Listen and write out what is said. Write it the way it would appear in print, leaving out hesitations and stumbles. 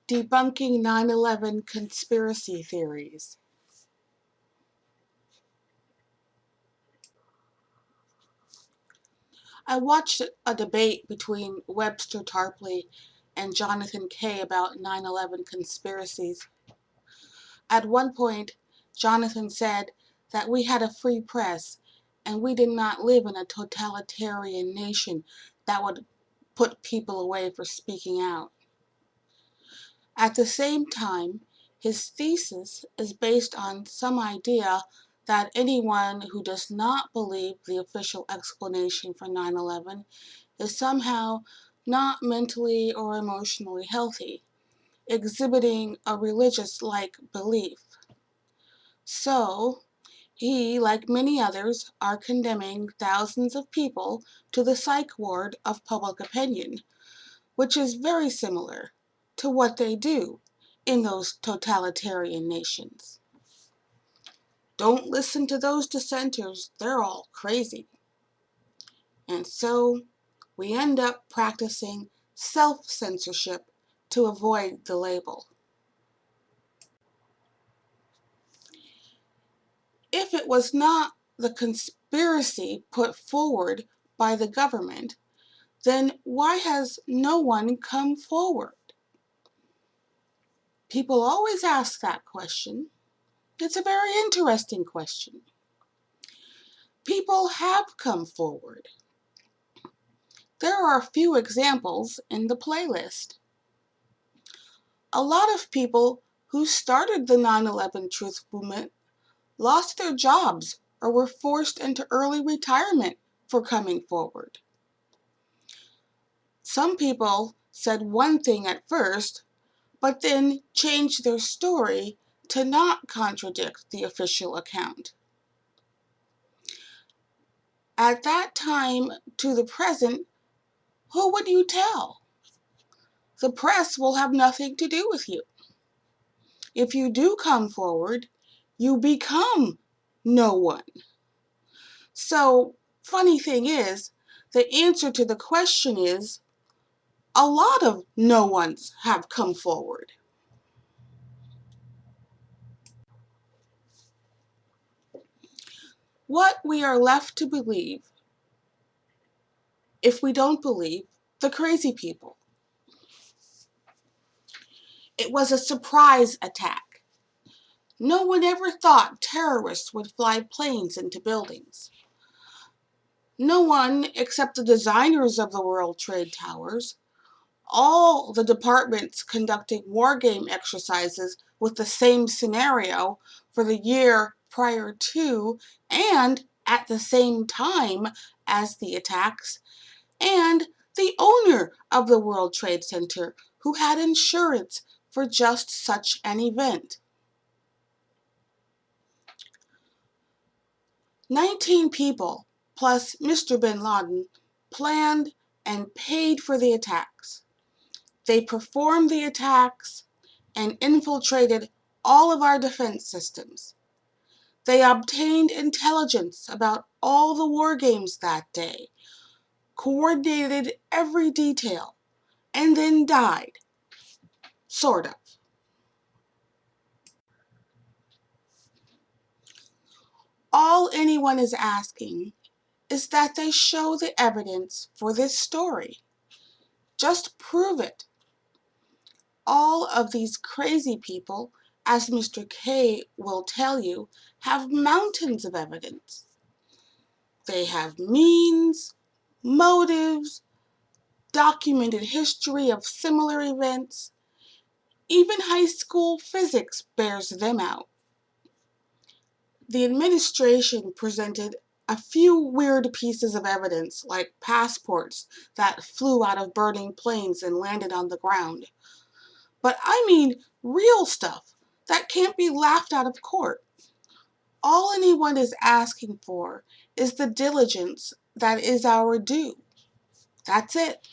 Debunking 9/11 conspiracy theories. I watched a debate between Webster Tarpley and Jonathan Kay about 9/11 conspiracies. At one point, Jonathan said that we had a free press and we did not live in a totalitarian nation that would put people away for speaking out. At the same time, his thesis is based on some idea that anyone who does not believe the official explanation for 9/11 is somehow not mentally or emotionally healthy, exhibiting a religious-like belief. So, he, like many others, are condemning thousands of people to the psych ward of public opinion, which is very similar to what they do in those totalitarian nations. Don't listen to those dissenters, they're all crazy. And so we end up practicing self-censorship to avoid the label. If it was not the conspiracy put forward by the government, then why has no one come forward? People always ask that question. It's a very interesting question. People have come forward. There are a few examples in the playlist. A lot of people who started the 9/11 truth movement lost their jobs or were forced into early retirement for coming forward. Some people said one thing at first, but then changed their story to not contradict the official account. At that time to the present, who would you tell? The press will have nothing to do with you. If you do come forward, you become no one. So, funny thing is, the answer to the question is, a lot of no ones have come forward. What we are left to believe if we don't believe the crazy people. It was a surprise attack. No one ever thought terrorists would fly planes into buildings. No one, except the designers of the World Trade Towers, all the departments conducting wargame exercises with the same scenario for the year prior to and at the same time as the attacks, and the owner of the World Trade Center who had insurance for just such an event. 19 people, plus Mr. bin Laden, planned and paid for the attacks. They performed the attacks and infiltrated all of our defense systems. They obtained intelligence about all the war games that day, coordinated every detail, and then died. Sort of. All anyone is asking is that they show the evidence for this story. Just prove it. All of these crazy people, as Mr. K will tell you, have mountains of evidence. They have means, motives, documented history of similar events. Even high school physics bears them out. The administration presented a few weird pieces of evidence, like passports that flew out of burning planes and landed on the ground. But I mean real stuff that can't be laughed out of court. All anyone is asking for is the diligence that is our due. That's it.